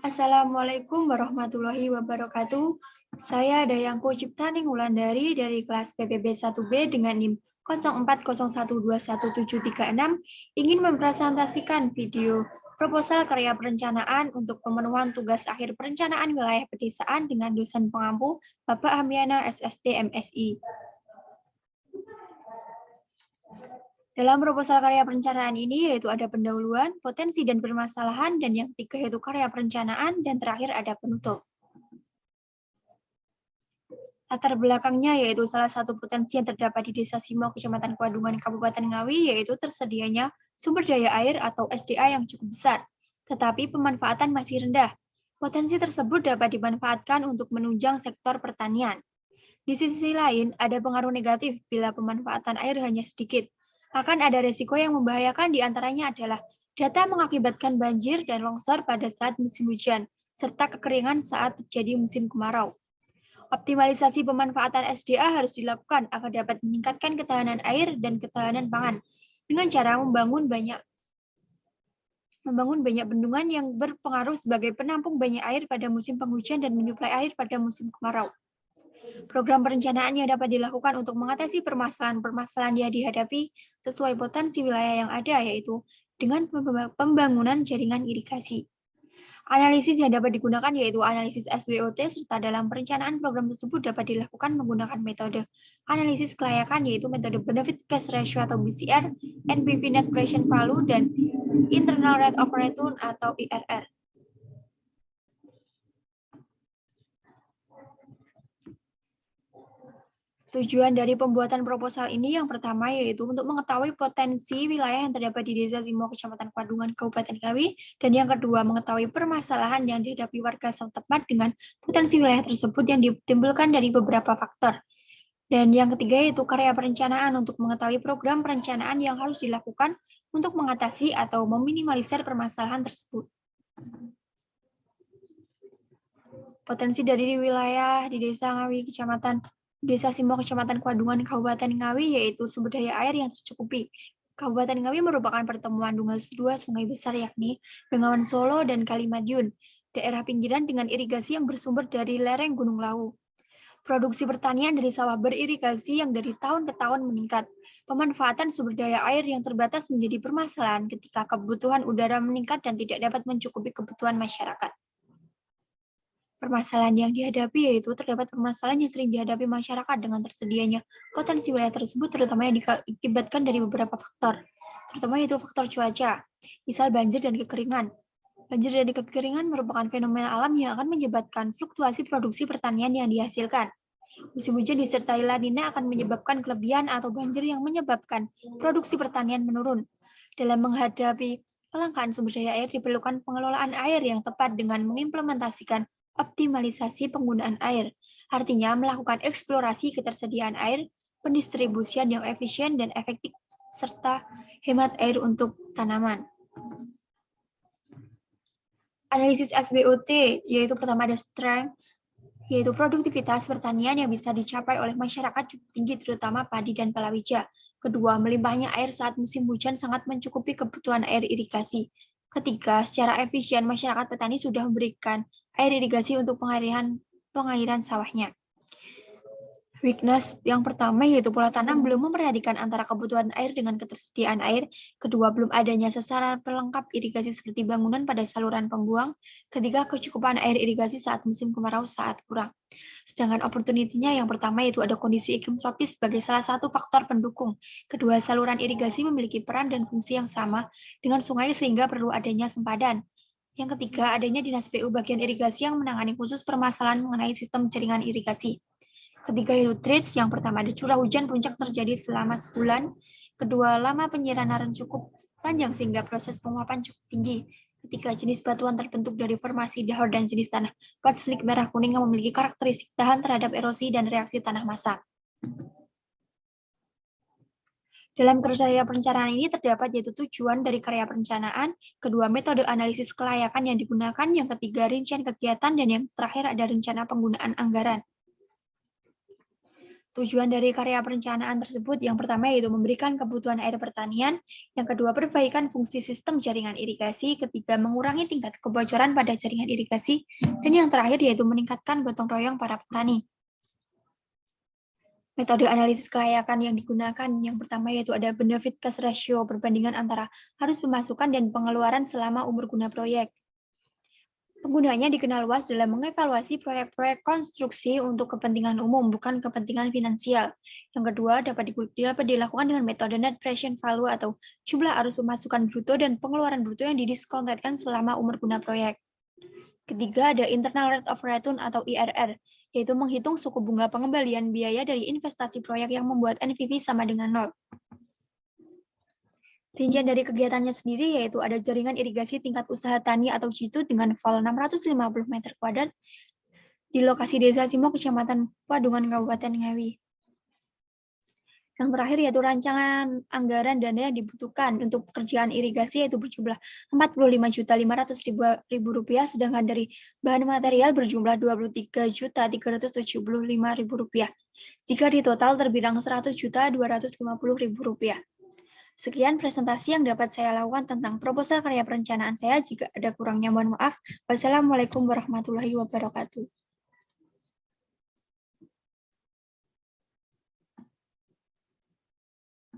Assalamualaikum warahmatullahi wabarakatuh. Saya Dayangko Ciptaning Wulandari dari kelas PPB 1B dengan NIM 0401217336 ingin mempresentasikan video proposal karya perencanaan untuk pemenuhan tugas akhir perencanaan wilayah pedesaan dengan dosen pengampu Bapak Hamiana SST MSI. Dalam proposal karya perencanaan ini yaitu ada pendahuluan, potensi dan permasalahan, dan yang ketiga yaitu karya perencanaan, dan terakhir ada penutup. Latar belakangnya yaitu salah satu potensi yang terdapat di Desa Simo, Kecamatan Kuadungan, Kabupaten Ngawi, yaitu tersedianya sumber daya air atau SDA yang cukup besar, tetapi pemanfaatan masih rendah. Potensi tersebut dapat dimanfaatkan untuk menunjang sektor pertanian. Di sisi lain, ada pengaruh negatif bila pemanfaatan air hanya sedikit. Akan ada resiko yang membahayakan, diantaranya adalah data mengakibatkan banjir dan longsor pada saat musim hujan, serta kekeringan saat terjadi musim kemarau. Optimalisasi pemanfaatan SDA harus dilakukan agar dapat meningkatkan ketahanan air dan ketahanan pangan dengan cara membangun banyak bendungan yang berpengaruh sebagai penampung banyak air pada musim penghujan dan menyuplai air pada musim kemarau. Program perencanaan yang dapat dilakukan untuk mengatasi permasalahan-permasalahan yang dihadapi sesuai potensi wilayah yang ada, yaitu dengan pembangunan jaringan irigasi. Analisis yang dapat digunakan yaitu analisis SWOT, serta dalam perencanaan program tersebut dapat dilakukan menggunakan metode analisis kelayakan, yaitu metode Benefit Cash Ratio atau BCR, NPV Net Present Value, dan Internal Rate of Return atau IRR. Tujuan dari pembuatan proposal ini yang pertama yaitu untuk mengetahui potensi wilayah yang terdapat di Desa Simo, Kecamatan Kuadungan, Kabupaten Ngawi, dan yang kedua mengetahui permasalahan yang dihadapi warga setempat dengan potensi wilayah tersebut yang ditimbulkan dari beberapa faktor. Dan yang ketiga yaitu karya perencanaan untuk mengetahui program perencanaan yang harus dilakukan untuk mengatasi atau meminimalisir permasalahan tersebut. Potensi dari wilayah di Desa Ngawi, Desa Simo, Kecamatan Kuadungan, Kabupaten Ngawi, yaitu sumber daya air yang tercukupi. Kabupaten Ngawi merupakan pertemuan dua sungai besar, yakni Bengawan Solo dan Kali Madiun, daerah pinggiran dengan irigasi yang bersumber dari lereng Gunung Lawu. Produksi pertanian dari sawah beririgasi yang dari tahun ke tahun meningkat. Pemanfaatan sumber daya air yang terbatas menjadi permasalahan ketika kebutuhan udara meningkat dan tidak dapat mencukupi kebutuhan masyarakat. Permasalahan yang dihadapi yaitu terdapat permasalahan yang sering dihadapi masyarakat dengan tersedianya potensi wilayah tersebut, terutama yang diakibatkan dari beberapa faktor, terutama yaitu faktor cuaca, misal banjir dan kekeringan. Banjir dan kekeringan merupakan fenomena alam yang akan menyebabkan fluktuasi produksi pertanian yang dihasilkan. Musim hujan disertai La Nina akan menyebabkan kelebihan atau banjir yang menyebabkan produksi pertanian menurun. Dalam menghadapi kelangkaan sumber daya air, diperlukan pengelolaan air yang tepat dengan mengimplementasikan optimalisasi penggunaan air, artinya melakukan eksplorasi ketersediaan air, pendistribusian yang efisien dan efektif, serta hemat air untuk tanaman. Analisis SWOT, yaitu pertama ada strength, yaitu produktivitas pertanian yang bisa dicapai oleh masyarakat cukup tinggi, terutama padi dan palawija. Kedua, melimpahnya air saat musim hujan sangat mencukupi kebutuhan air irigasi. Ketiga, secara efisien masyarakat petani sudah memberikan air irigasi untuk pengairan sawahnya. Weakness yang pertama yaitu pola tanam belum memperhatikan antara kebutuhan air dengan ketersediaan air. Kedua, belum adanya sasaran pelengkap irigasi seperti bangunan pada saluran pembuang. Ketiga, kecukupan air irigasi saat musim kemarau saat kurang. Sedangkan opportunity-nya yang pertama yaitu ada kondisi iklim tropis sebagai salah satu faktor pendukung. Kedua, saluran irigasi memiliki peran dan fungsi yang sama dengan sungai sehingga perlu adanya sempadan. Yang ketiga, adanya Dinas PU bagian irigasi yang menangani khusus permasalahan mengenai sistem jaringan irigasi. Ketiga yaitu treats, yang pertama ada curah hujan puncak terjadi selama sebulan. Kedua, lama penyiraman cukup panjang sehingga proses penguapan cukup tinggi. Ketiga, jenis batuan terbentuk dari formasi dahar dan jenis tanah potslik merah kuning yang memiliki karakteristik tahan terhadap erosi dan reaksi tanah masak. Dalam karya perencanaan ini terdapat yaitu tujuan dari karya perencanaan, kedua metode analisis kelayakan yang digunakan, yang ketiga rincian kegiatan, dan yang terakhir ada rencana penggunaan anggaran. Tujuan dari karya perencanaan tersebut yang pertama yaitu memberikan kebutuhan air pertanian, yang kedua perbaikan fungsi sistem jaringan irigasi, ketiga mengurangi tingkat kebocoran pada jaringan irigasi, dan yang terakhir yaitu meningkatkan gotong royong para petani. Metode analisis kelayakan yang digunakan yang pertama yaitu ada benefit cost ratio, perbandingan antara harus pemasukan dan pengeluaran selama umur guna proyek. Penggunanya dikenal luas dalam mengevaluasi proyek-proyek konstruksi untuk kepentingan umum, bukan kepentingan finansial. Yang kedua, dapat dilakukan dengan metode net present value atau jumlah arus pemasukan bruto dan pengeluaran bruto yang didiskontetkan selama umur guna proyek. Ketiga, ada internal rate of return atau IRR, yaitu menghitung suku bunga pengembalian biaya dari investasi proyek yang membuat NPV sama dengan 0. Rincian dari kegiatannya sendiri yaitu ada jaringan irigasi tingkat usaha tani atau JITU dengan vol 650 meter kuadrat di lokasi Desa Simo, Kecamatan Wadungan, Kabupaten Ngawi. Yang terakhir yaitu rancangan anggaran dana yang dibutuhkan untuk pekerjaan irigasi yaitu berjumlah Rp45.500.000, sedangkan dari bahan material berjumlah Rp23.375.000. Jika di total terbilang Rp100.250.000. Sekian presentasi yang dapat saya lakukan tentang proposal karya perencanaan saya. Jika ada kurangnya mohon maaf. Wassalamualaikum warahmatullahi wabarakatuh.